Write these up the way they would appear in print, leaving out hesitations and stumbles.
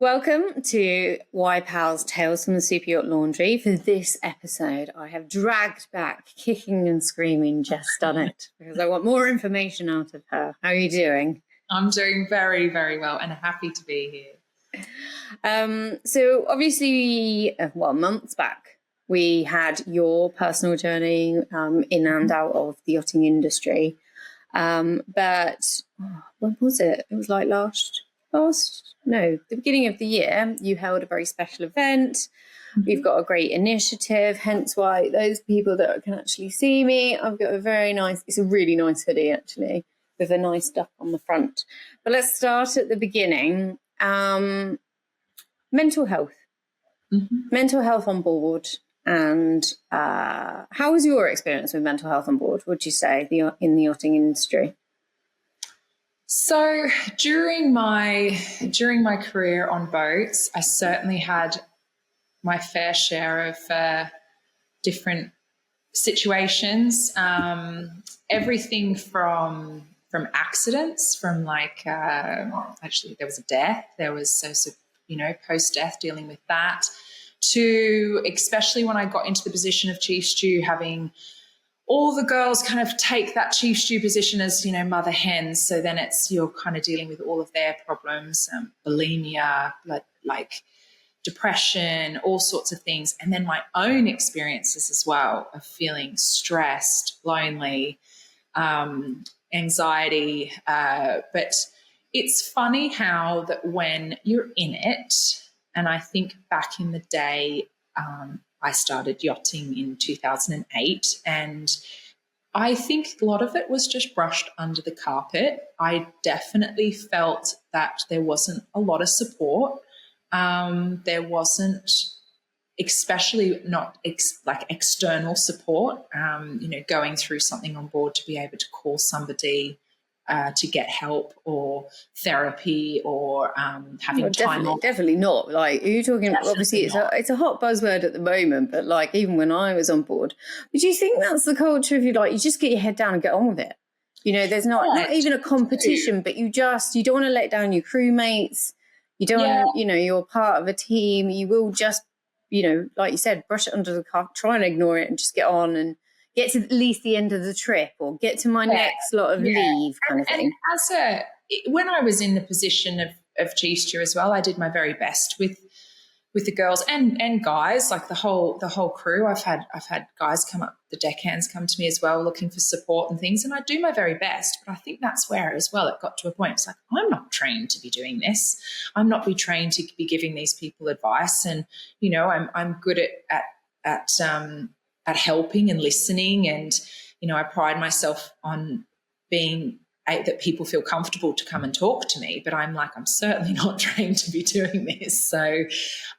Welcome to Why Pals Tales from the Superyacht Laundry. For this episode, I have dragged back, kicking and screaming, Jess Dunnett, because I want more information out of her. How are you doing? I'm doing very, very well and happy to be here. So obviously, months back, we had your personal journey in and out of the yachting industry. But when was it? It was like the beginning of the year, you held a very special event. We've got a great initiative, hence why those people that can actually see me, I've got it's a really nice hoodie actually, with a nice duck on the front. But let's start at the beginning. Mental health. Mental health on board. And how was your experience with mental health on board, would you say, in the yachting industry? So during my career on boats, I certainly had my fair share of different situations. Everything from accidents, from actually there was a death, there was post-death dealing with that, to especially when I got into the position of chief stew, having all the girls kind of take that chief stew position as, mother hens. So then you're kind of dealing with all of their problems, bulimia, like depression, all sorts of things. And then my own experiences as well of feeling stressed, lonely, anxiety. But it's funny how that when you're in it, and I think back in the day, I started yachting in 2008, and I think a lot of it was just brushed under the carpet. I definitely felt that there wasn't a lot of support. There wasn't, especially not external support, going through something on board to be able to call somebody to get help or therapy or having time off. Definitely not. Like, you're talking, definitely obviously it's a hot buzzword at the moment, but like even when I was on board, but do you think that's the culture of you just get your head down and get on with it? There's not even a competition, but you don't want to let down your crewmates. You don't want to, you're part of a team. You will just, like you said, brush it under the carpet, try and ignore it and just get on and get to at least the end of the trip or get to my next lot of leave kind of thing. And when I was in the position of chief stew as well, I did my very best with the girls and guys, like the whole crew. I've had guys come up, the deckhands come to me as well, looking for support and things, and I do my very best. But I think that's where as well it got to a point. It's like, I'm not trained to be doing this. I'm not trained to be giving these people advice, and I'm good at helping and listening, and I pride myself on being that people feel comfortable to come and talk to me, but I'm certainly not trained to be doing this. So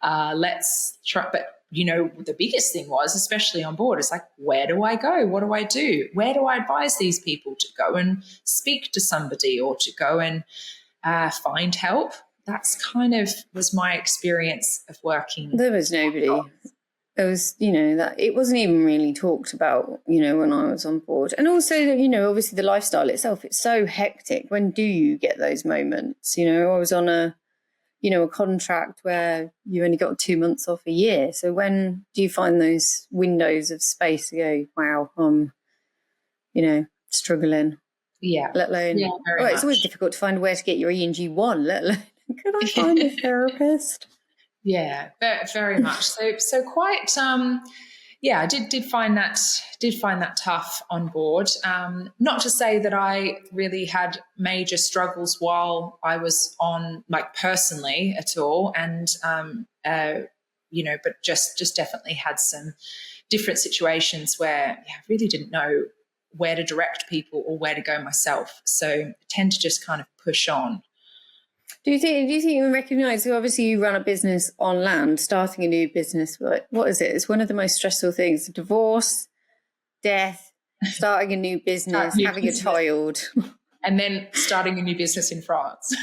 let's try. But the biggest thing was, especially on board, is like, where do I go? What do I do? Where do I advise these people to go and speak to somebody or to go and find help? That's kind of was my experience of working. There was nobody. It was, that it wasn't even really talked about, when I was on board. And also, obviously the lifestyle itself, it's so hectic. When do you get those moments? I was on a contract where you only got 2 months off a year. So when do you find those windows of space to go, wow, I'm, struggling? Yeah. Let alone, it's always difficult to find where to get your ENG1, let alone, could I find a therapist? Yeah, very much. So quite, I did find that tough on board. Not to say that I really had major struggles while I was on, personally at all, and but just definitely had some different situations where I really didn't know where to direct people or where to go myself. So I tend to just kind of push on. Do you think you recognise, so obviously you run a business on land, starting a new business, what is it? It's one of the most stressful things: divorce, death, starting a new business, having a child. And then starting a new business in France.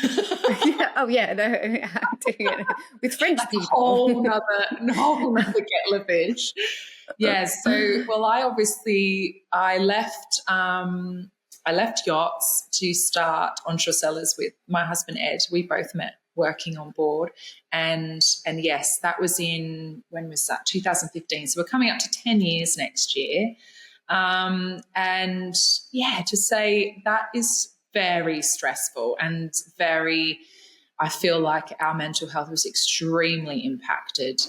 With French people. Whole nother kettle of fish. Yeah. So, well, I left Yachts to start Onshore Sellers with my husband, Ed. We both met working on board. And yes, that was when was that? 2015. So we're coming up to 10 years next year. And yeah, to say that is very stressful and I feel like our mental health was extremely impacted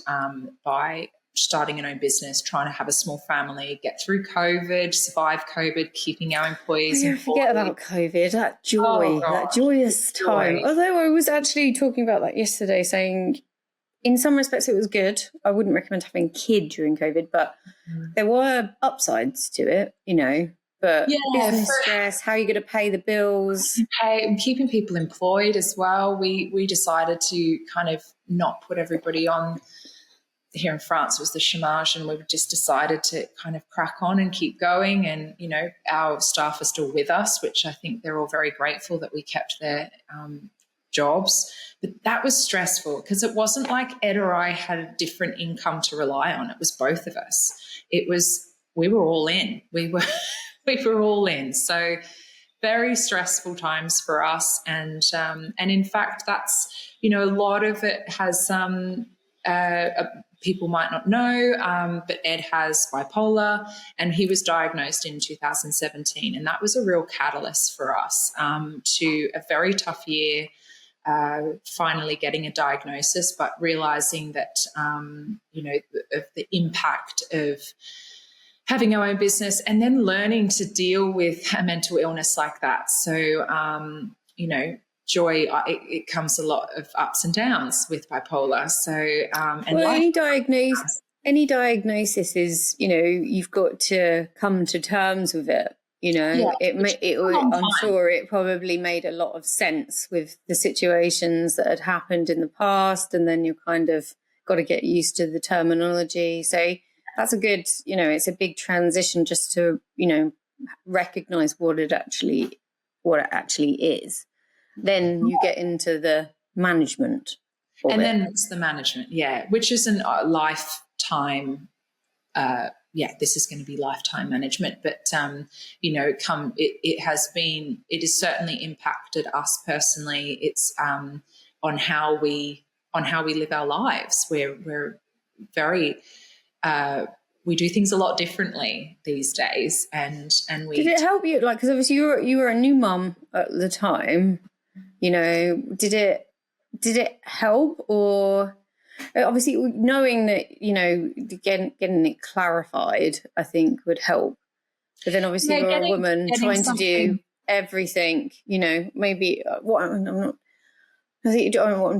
by starting an own business, trying to have a small family, get through COVID, survive COVID, keeping our employees employed. Forget about COVID, that joy, that joyous time. Although I was actually talking about that yesterday, saying in some respects it was good. I wouldn't recommend having a kid during COVID, but there were upsides to it, But business stress, how are you going to pay the bills? And keeping people employed as well. We decided to kind of not put everybody on. Here in France, it was the chômage, and we just decided to kind of crack on and keep going. And, our staff are still with us, which I think they're all very grateful that we kept their jobs. But that was stressful because it wasn't like Ed or I had a different income to rely on. It was both of us. We were all in. We were all in. So very stressful times for us. And in fact, that's, a lot of it has people might not know, but Ed has bipolar, and he was diagnosed in 2017. And that was a real catalyst for us to a very tough year, finally getting a diagnosis, but realizing that, of the impact of having our own business and then learning to deal with a mental illness like that. So, joy, it comes a lot of ups and downs with bipolar. So, any diagnosis is, you've got to come to terms with it. I'm sure it probably made a lot of sense with the situations that had happened in the past, and then you kind of got to get used to the terminology. So that's a good, it's a big transition just to, recognize what it actually is. Then you get into the management. Then it's the management, which is a lifetime. This is going to be lifetime management, but it has certainly impacted us personally. It's on how we live our lives. We're very we do things a lot differently these days, and we. Did it help you? Because obviously you were a new mum at the time. Did it help, or obviously knowing that getting it clarified, I think would help. But then obviously you're a woman trying to do everything. Maybe what I'm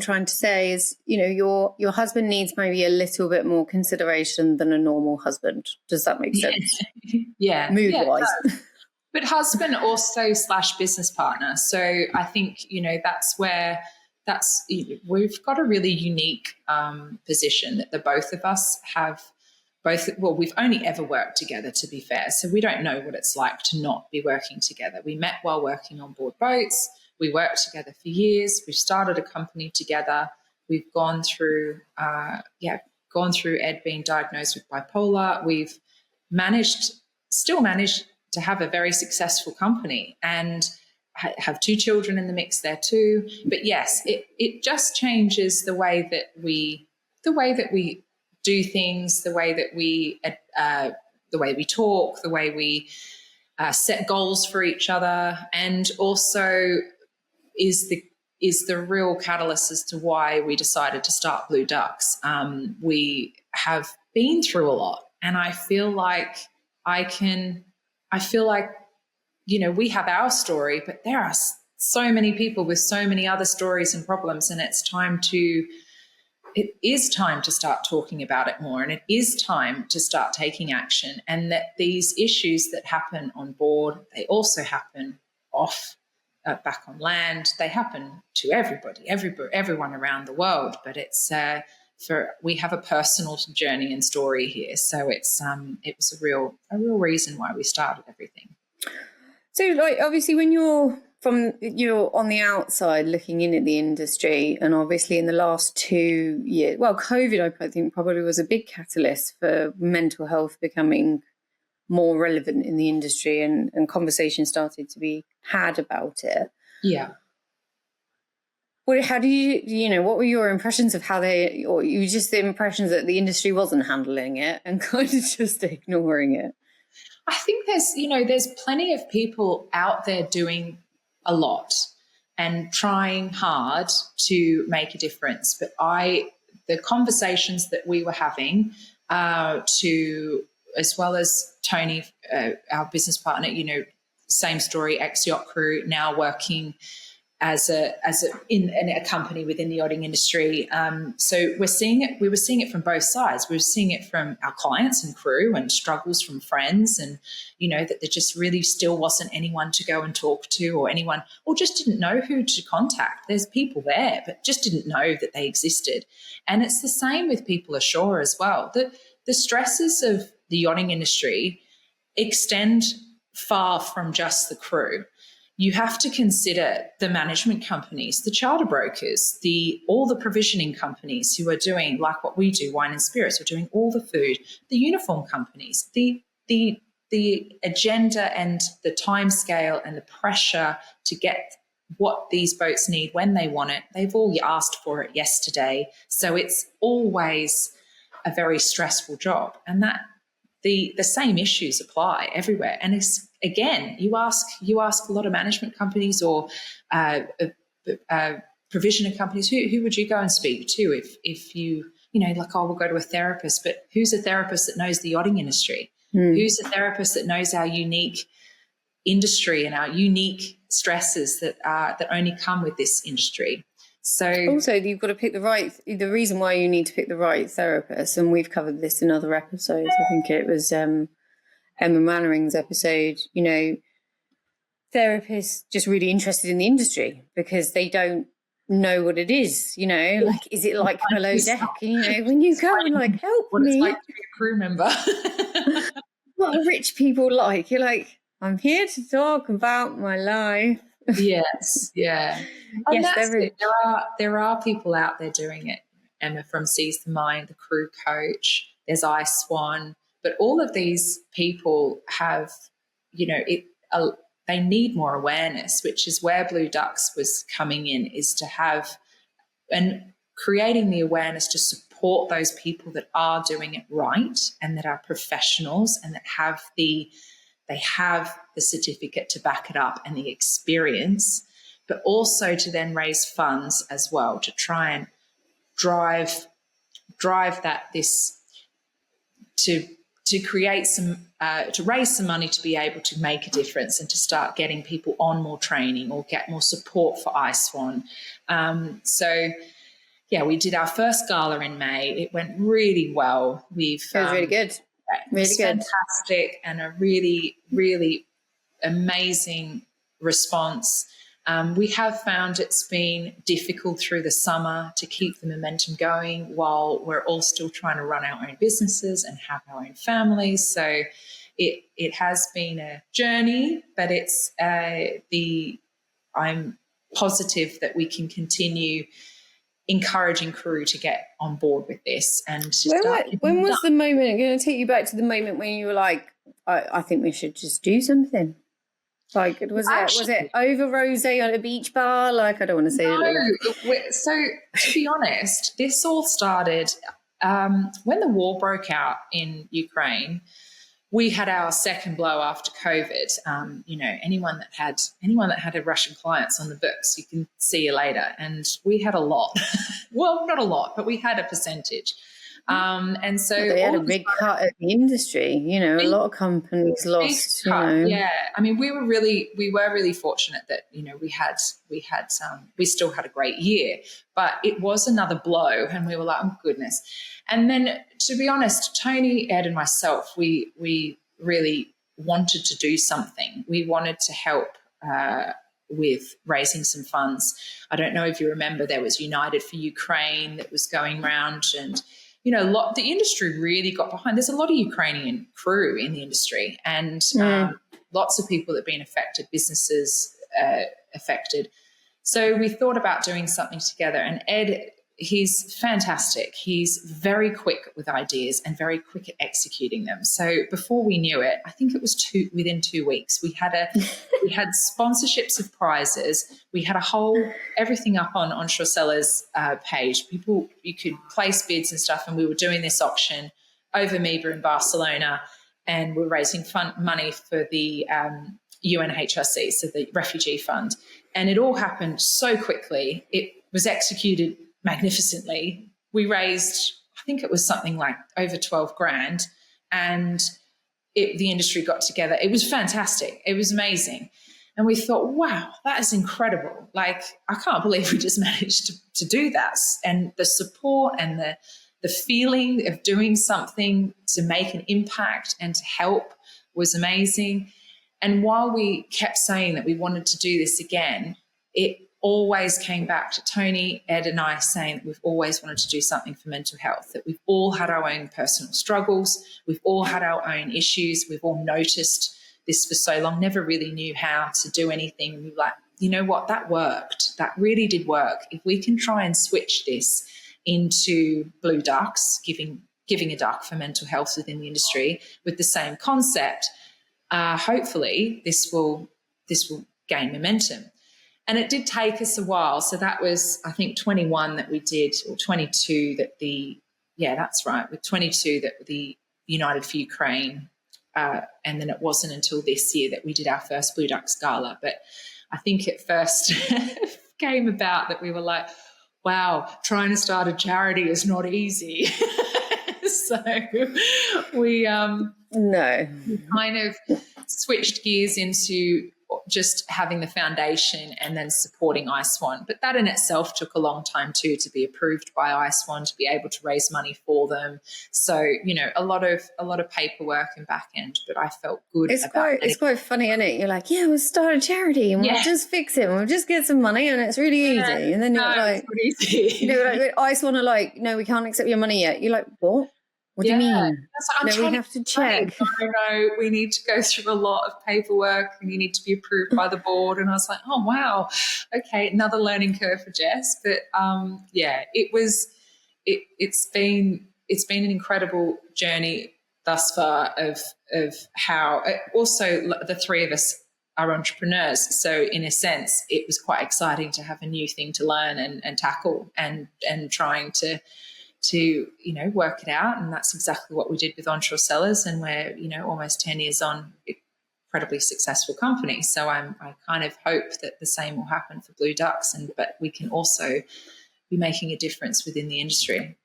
trying to say is, your husband needs maybe a little bit more consideration than a normal husband. Does that make sense? Yeah. Mood-wise. But husband also / business partner. So I think, we've got a really unique position that the both of us have we've only ever worked together, to be fair. So we don't know what it's like to not be working together. We met while working on board boats. We worked together for years. We've started a company together. We've gone through Ed being diagnosed with bipolar. We've still managed to have a very successful company and have 2 children in the mix there too. But yes, it just changes the way that we do things, the way we talk, the way we set goals for each other, and also is the real catalyst as to why we decided to start Blue Ducks. We have been through a lot, and I feel like we have our story, but there are so many people with so many other stories and problems, and it is time to start talking about it more, and it is time to start taking action, and that these issues that happen on board, they also happen back on land. They happen to everyone around the world, but we have a personal journey and story here. So it was a real reason why we started everything. So, obviously, when you're from you're on the outside looking in at the industry, and obviously in the last 2 years, well, COVID, I think, probably was a big catalyst for mental health becoming more relevant in the industry, and conversations started to be had about it. Yeah. Well, how do what were your impressions of how or you just the impressions that the industry wasn't handling it and kind of just ignoring it? I think there's plenty of people out there doing a lot and trying hard to make a difference. But the conversations that we were having as well as Tony, our business partner, same story, ex-yacht crew, now working in a company within the yachting industry. So we were seeing it from both sides. We were seeing it from our clients and crew and struggles from friends, and, that there just really still wasn't anyone to go and talk to, or just didn't know who to contact. There's people there, but just didn't know that they existed. And it's the same with people ashore as well. The stresses of the yachting industry extend far from just the crew. You have to consider the management companies, the charter brokers, all the provisioning companies who are doing, like what we do, wine and spirits, we're doing all the food, the uniform companies, the agenda and the time scale and the pressure to get what these boats need when they want it. They've all asked for it yesterday. So it's always a very stressful job. And that the same issues apply everywhere. And it's, again, you ask a lot of management companies or provisioning companies, who would you go and speak to if you like, we'll go to a therapist, but who's a therapist that knows the yachting industry? Who's a therapist that knows our unique industry and our unique stresses that only come with this industry? So also, you've got to pick the reason why you need to pick the right therapist, and we've covered this in other episodes. I think it was Emma Mannering's episode, therapists just really interested in the industry because they don't know what it is, like, is it like below deck? When you go and like, help what me. It's like to be a crew member. What are rich people like? You're like, I'm here to talk about my life. Yes, yeah. And yes, that's it. There are people out there doing it. Emma from Seize the Mind, the crew coach, there's iSwan, but all of these people have, they need more awareness, which is where Blue Ducks was coming in, is to have and creating the awareness to support those people that are doing it right and that are professionals and that have the certificate to back it up and the experience, but also to then raise funds as well to try and drive to create some to raise some money to be able to make a difference and to start getting people on more training or get more support for iSwan. So yeah, we did our first gala in May. It went really well. It was really good. Really good. Fantastic, and a really, really amazing response. We have found it's been difficult through the summer to keep the momentum going while we're all still trying to run our own businesses and have our own families. So it has been a journey, but it's I'm positive that we can continue encouraging crew to get on board with this. And when was the moment? I'm going to take you back to the moment when you were like, I think we should just do something. Like, was it over rosé on a beach bar? Like, I don't want to say it. So to be honest, this all started when the war broke out in Ukraine. We had our second blow after COVID. Anyone that had a Russian clients on the books, you can see you later. And we had a lot. Well, not a lot, but we had a percentage. And so they had a big cut at the industry. A lot of companies lost. Yeah, I mean, we were really fortunate that we still had a great year, but it was another blow, and we were like, oh goodness. And then, to be honest, Tony, Ed, and myself, we really wanted to do something. We wanted to help with raising some funds. I don't know if you remember, there was United for Ukraine that was going round, and the industry really got behind. There's a lot of Ukrainian crew in the industry, and lots of people that have been affected, businesses affected. So we thought about doing something together, and Ed, he's fantastic. He's very quick with ideas and very quick at executing them. So before we knew it, I think it was within 2 weeks, we had sponsorships of prizes. We had everything up on Onshore Sellers page. You could place bids and stuff, and we were doing this auction over Miba in Barcelona, and we're raising money for the UNHRC, so the Refugee Fund. And it all happened so quickly. It was executed magnificently. We raised, I think it was something like over 12 grand, and the industry got together. It was fantastic. It was amazing. And we thought, wow, that is incredible. Like, I can't believe we just managed to do that. And the support and the feeling of doing something to make an impact and to help was amazing. And while we kept saying that we wanted to do this again, it always came back to Tony, Ed and I saying that we've always wanted to do something for mental health, that we've all had our own personal struggles, we've all had our own issues, we've all noticed this for so long, never really knew how to do anything. And we were like, you know what, that worked. That really did work. If we can try and switch this into blue ducks, giving a duck for mental health within the industry with the same concept, hopefully this will gain momentum. And it did take us a while. So that was, I think, 21 that we did, or 22 that that's right, with 22 that the United for Ukraine, and then it wasn't until this year that we did our first Blue Ducks Gala. But I think it first came about that we were like, wow, trying to start a charity is not easy. So we kind of switched gears into just having the foundation and then supporting Ice One. But that in itself took a long time too, to be approved by Ice One, to be able to raise money for them. So, a lot of paperwork and back end, but I felt good. It's quite funny, isn't it? You're like, yeah, we'll start a charity and we'll just fix it and we'll just get some money and it's really easy. And then you're like, Ice One are like, no, we can't accept your money yet. You're like, what? What do you mean? We have to check. No, we need to go through a lot of paperwork and you need to be approved by the board. And I was like, oh, wow. Okay, another learning curve for Jess. But, it's been an incredible journey thus far of how also the three of us are entrepreneurs. So in a sense, it was quite exciting to have a new thing to learn and tackle and trying to work it out. And that's exactly what we did with Onshore Sellers. And we're, almost 10 years on, incredibly successful company. So I kind of hope that the same will happen for Blue Ducks, but we can also be making a difference within the industry.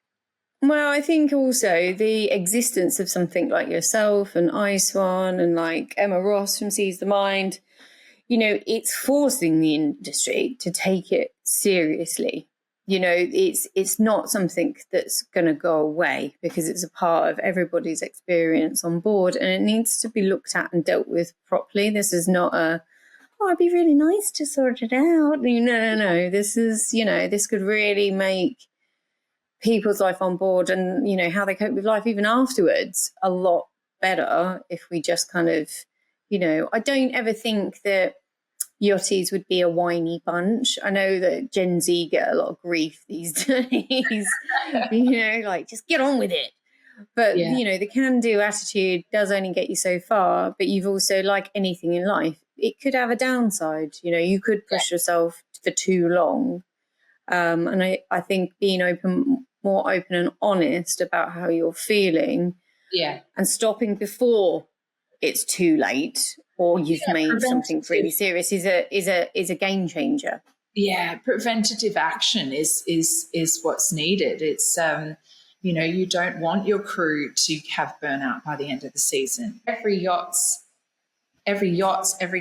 Well, I think also the existence of something like yourself and Ice One and like Emma Ross from Seize the Mind, it's forcing the industry to take it seriously. It's not something that's going to go away because it's a part of everybody's experience on board and it needs to be looked at and dealt with properly. This is not it'd be really nice to sort it out. No. This is, this could really make people's life on board and, how they cope with life even afterwards a lot better if we just kind of, I don't ever think that yachties would be a whiny bunch. I know that Gen Z get a lot of grief these days, like just get on with it. But, the can-do attitude does only get you so far, but you've also, like anything in life, it could have a downside. You could push yourself for too long. And I think being more open and honest about how you're feeling and stopping before it's too late or you've made something really serious is a game changer. Yeah, preventative action is what's needed. It's you don't want your crew to have burnout by the end of the season. Every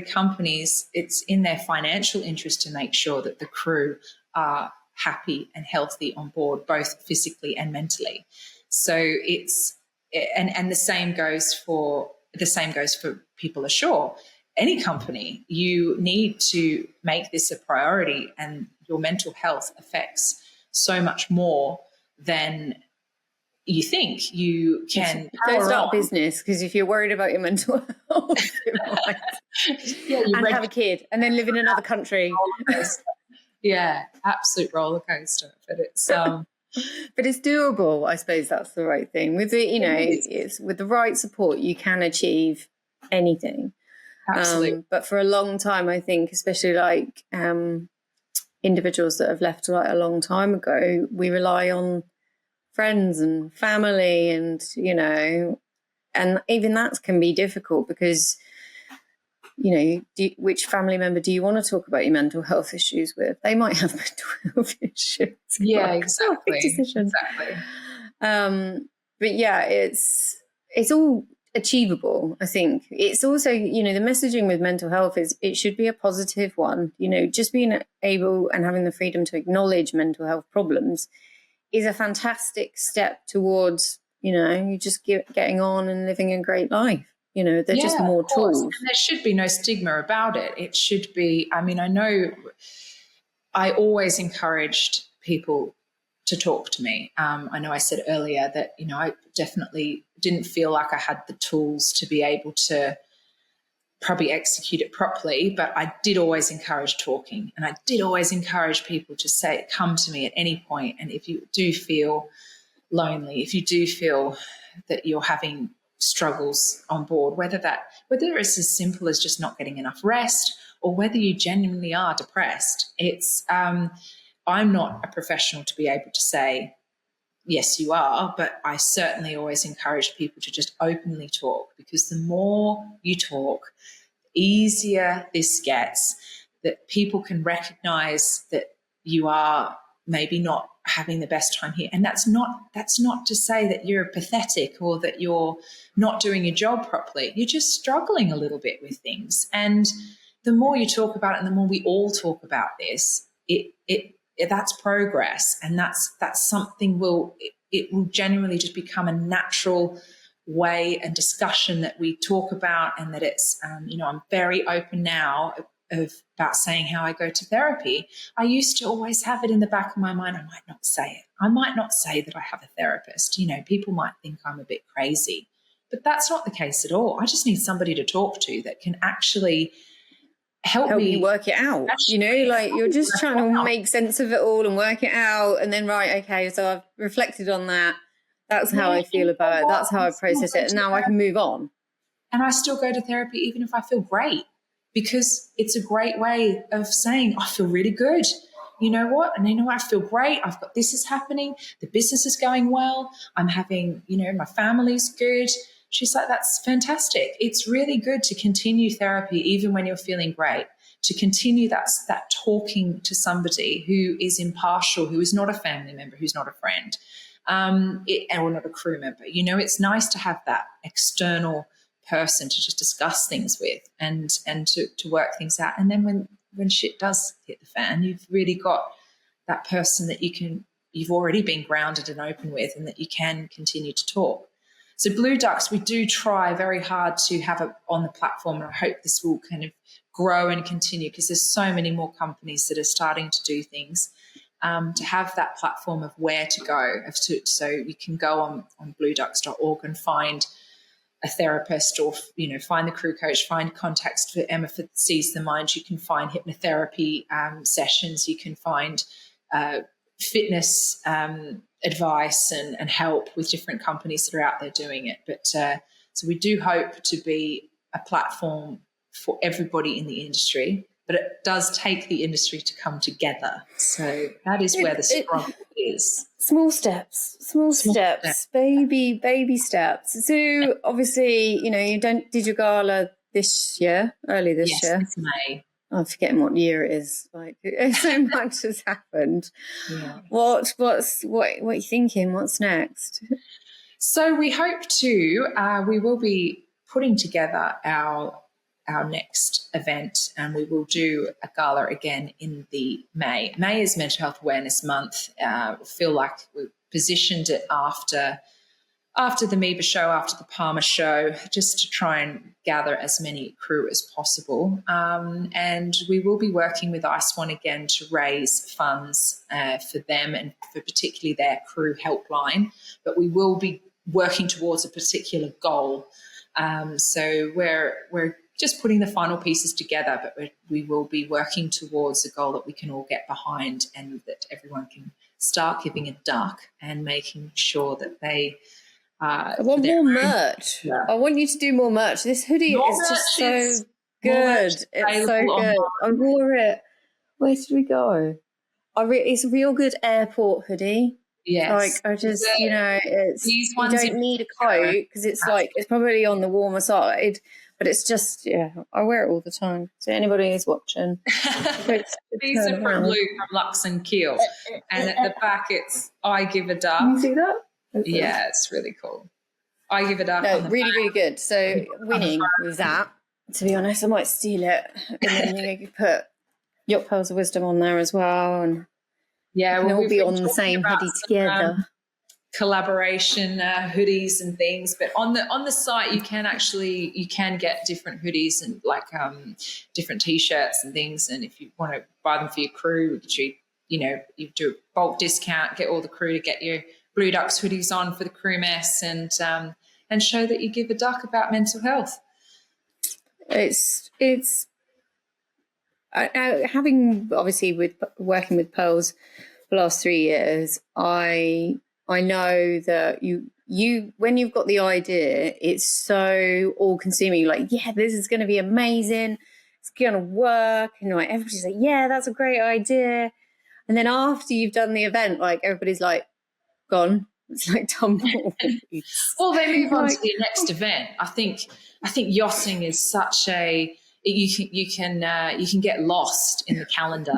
company's, it's in their financial interest to make sure that the crew are happy and healthy on board, both physically and mentally. So it's and the same goes for people ashore. Any company, you need to make this a priority, and your mental health affects so much more than you think you can Don't start a on. business, because if you're worried about your mental health, it might. And have a kid and then live in another country. Yeah, absolute roller coaster. But it's but it's doable. I suppose that's the right thing. With the, it's with the right support, you can achieve anything. Absolutely. But for a long time, I think, especially like individuals that have left like a long time ago, we rely on friends and family, and and even that can be difficult, because which family member do you want to talk about your mental health issues with? They might have mental health issues. Yeah, exactly. But yeah, it's all achievable. I think it's also, the messaging with mental health is it should be a positive one. Just being able and having the freedom to acknowledge mental health problems is a fantastic step towards, you just getting on and living a great life. They're just more tools. And there should be no stigma about it. It should be, I know I always encouraged people to talk to me. I know I said earlier that, I definitely didn't feel like I had the tools to be able to probably execute it properly, but I did always encourage talking, and I did always encourage people to come to me at any point. And if you do feel lonely, if you do feel that you're having struggles on board, whether it's as simple as just not getting enough rest, or whether you genuinely are depressed, it's I'm not a professional to be able to say yes you are, but I certainly always encourage people to just openly talk, because the more you talk, the easier this gets, that people can recognize that you are maybe not having the best time here. And that's not to say that you're pathetic or that you're not doing your job properly. You're just struggling a little bit with things. And the more you talk about it, and the more we all talk about this, that's progress. And that's something it will genuinely just become a natural way and discussion that we talk about, and that it's, I'm very open now about saying how I go to therapy. I used to always have it in the back of my mind. I might not say it. I might not say that I have a therapist. People might think I'm a bit crazy, but that's not the case at all. I just need somebody to talk to that can actually help me you work it out. You're just trying to make sense of it all and work it out, and then okay, so I've reflected on that. That's how I feel about it. That's how I process it, and now I can move on. And I still go to therapy even if I feel great, because it's a great way of saying, I feel really good. You know what? And I feel great. I've got this is happening. The business is going well. I'm having, my family's good. She's like, that's fantastic. It's really good to continue therapy even when you're feeling great, to continue that talking to somebody who is impartial, who is not a family member, who's not a friend, or not a crew member. It's nice to have that external person to just discuss things with and to work things out. And then when shit does hit the fan, you've really got that person that you've already been grounded and open with, and that you can continue to talk. So Blue Ducks, we do try very hard to have it on the platform, and I hope this will kind of grow and continue, because there's so many more companies that are starting to do things, to have that platform of where to go. So you can go on blueducks.org and find a therapist, or find the crew coach, find contacts for Emma for Seize the Mind. You can find hypnotherapy sessions. You can find fitness advice and help with different companies that are out there doing it. But so we do hope to be a platform for everybody in the industry, but it does take the industry to come together. So that is where the struggle is. Small steps, baby steps. So obviously, you did your gala early this year. Yes, it's May. I'm forgetting what year it is. Like, so much has happened. Yeah. What are you thinking? What's next? So we hope we will be putting together our next event, and we will do a gala again in the May. May is Mental Health Awareness Month. I feel like we've positioned it after after the MEBA show, after the Palmer show, just to try and gather as many crew as possible. And we will be working with iSwan again to raise funds for them and for particularly their crew helpline. But we will be working towards a particular goal. So we're just putting the final pieces together, but we will be working towards a goal that we can all get behind and that everyone can start giving a duck and making sure that they I want more merch. Yeah. I want you to do more merch. This hoodie is just so good. It's so good. I wore it. Where did we go? It's a real good airport hoodie. Yes. Like, I just, it's, these you don't need a coat because it's like, it's probably on the warmer side, but it's just, I wear it all the time. So anybody who's watching. These are from Lou from Lux and Keel. And at the back, it's I Give a Duck. Can you see that? Yeah, it's really cool. I Give a Duck. No, really, really good. So winning with that, to be honest, I might steal it. And then you put Yacht Pearls of Wisdom on there as well. And we'll all be on the same hoodie together. Collaboration hoodies and things, but on the site you can get different hoodies and like different t-shirts and things, and if you want to buy them for your crew, you do a bulk discount, get all the crew to get your Blue Ducks hoodies on for the crew mess, and show that you give a duck about mental health. It's having obviously with working with Pearls the last 3 years, I know that you when you've got the idea, it's so all consuming. Like, this is going to be amazing. It's going to work. And like, everybody's like, that's a great idea. And then after you've done the event, like everybody's like gone. It's like tumbleweeds. Well, they move on to the next event. I think yachting is such a you can get lost in the calendar.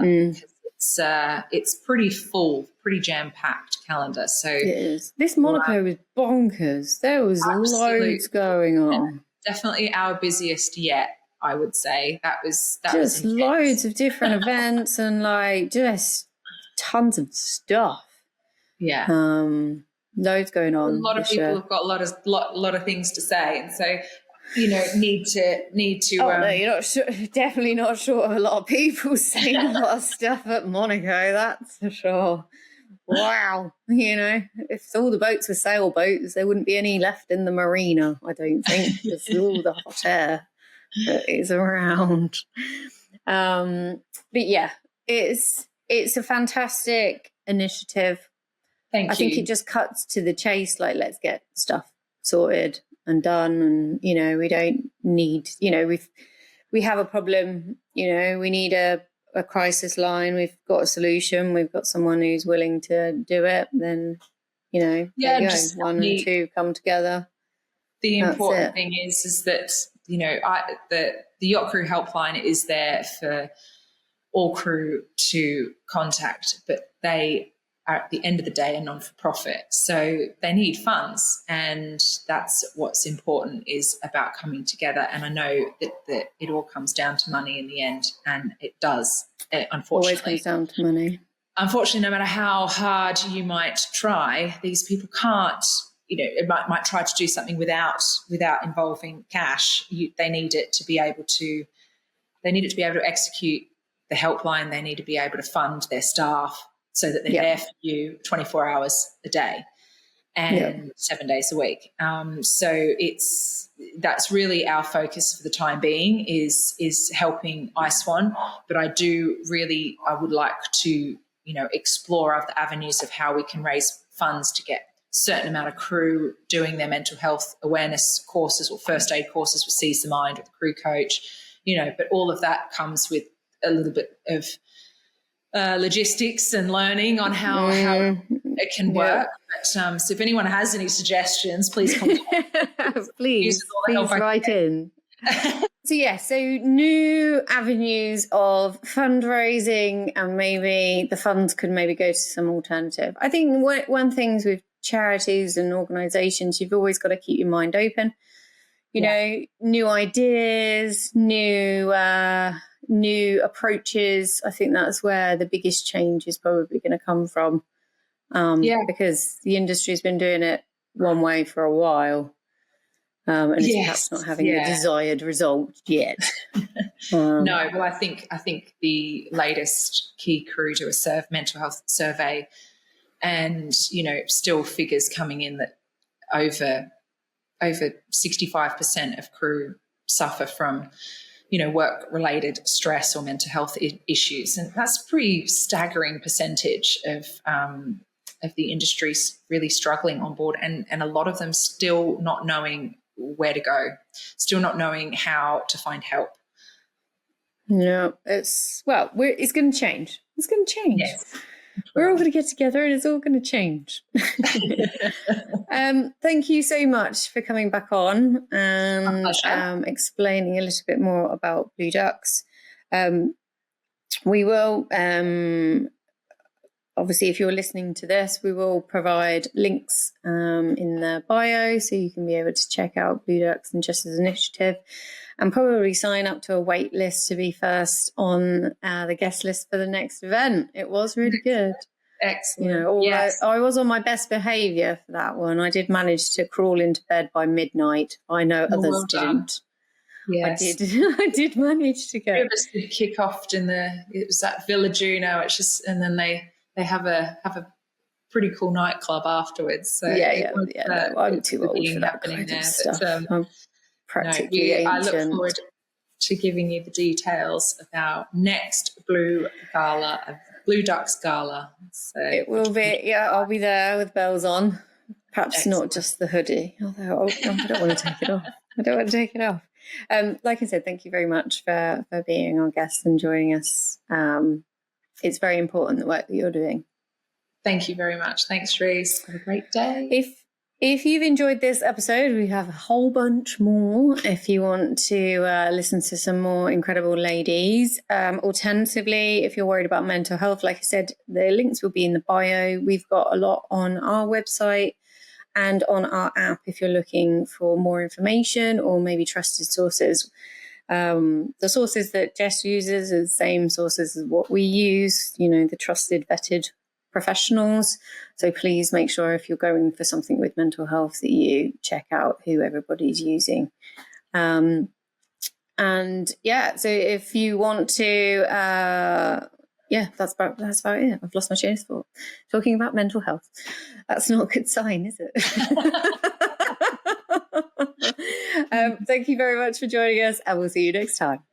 It's pretty full, pretty jam-packed calendar. So it is. This Monaco was bonkers. There was loads going on. Definitely our busiest yet, I would say. That was just loads of different events and like just tons of stuff. Yeah. Loads going on. A lot of people have got a lot of things to say, and so need to. Oh no, you're not sure, definitely not short of a lot of people saying a lot of stuff at Monaco. That's for sure. Wow, if all the boats were sailboats, there wouldn't be any left in the marina. I don't think. Just all the hot air that is around. But yeah, it's a fantastic initiative. Thank you. I think it just cuts to the chase. Like, let's get stuff sorted and done, and we don't need, we have a problem, we need a crisis line, we've got a solution, we've got someone who's willing to do it, then there you go. One and two come together. The important thing is that the Yacht Crew helpline is there for all crew to contact, but they are at the end of the day a non-for-profit, so they need funds, and that's what's important, is about coming together. And I know that it all comes down to money in the end, and it does, unfortunately. Always comes down to money. Unfortunately, no matter how hard you might try, these people can't, it might try to do something without involving cash. They need it to be able to execute the helpline. They need to be able to fund their staff, so that they're there for you 24 hours a day and 7 days a week. So that's really our focus for the time being, is helping iSwan. But I would like to, explore other avenues of how we can raise funds to get a certain amount of crew doing their mental health awareness courses or first aid courses with Seize the Mind or the crew coach, but all of that comes with a little bit of logistics and learning on how it can work. But, so if anyone has any suggestions, please contact. please write in. So new avenues of fundraising, and maybe the funds could maybe go to some alternative. I think one things with charities and organisations, you've always got to keep your mind open. New ideas, new approaches. I think that's where the biggest change is probably going to come from, because the industry's been doing it one way for a while. And it's Yes, perhaps not having the desired result yet. No, well, I think the latest key crew do a mental health survey, and still figures coming in that over 65% of crew suffer from work-related stress or mental health issues, and that's a pretty staggering percentage of the industry really struggling on board, and a lot of them still not knowing where to go, still not knowing how to find help. No, it's going to change. It's going to change. Yes. We're all going to get together and it's all going to change. Thank you so much for coming back on and explaining a little bit more about Blue Ducks. We will, obviously, if you're listening to this, we will provide links in the bio so you can be able to check out Blue Ducks and Jess's initiative, and probably sign up to a wait list to be first on the guest list for the next event. It was really good. Excellent. Yes. I was on my best behaviour for that one. I did manage to crawl into bed by midnight. I know others didn't. Yes. I did manage to go. It was the kick-off it was at Villa Juno, and then they have a pretty cool nightclub afterwards. So I'm too old for that kind of stuff. I'm practically ancient. I look forward to giving you the details of our next Blue Ducks Gala. So it will be, I'll be there with bells on. Perhaps Excellent. Not just the hoodie, although I don't want to take it off. Like I said, thank you very much for being our guest and joining us. It's very important, the work that you're doing. Thank you very much. Thanks, Cherise. Have a great day. If you've enjoyed this episode, we have a whole bunch more if you want to listen to some more incredible ladies. Alternatively, if you're worried about mental health, like I said, the links will be in the bio. We've got a lot on our website and on our app if you're looking for more information or maybe trusted sources. The sources that Jess uses are the same sources as what we use, the trusted, vetted professionals. So please make sure if you're going for something with mental health that you check out who everybody's using. So if you want to, that's about it. I've lost my train of thought. Talking about mental health. That's not a good sign, is it? Thank you very much for joining us, and we'll see you next time.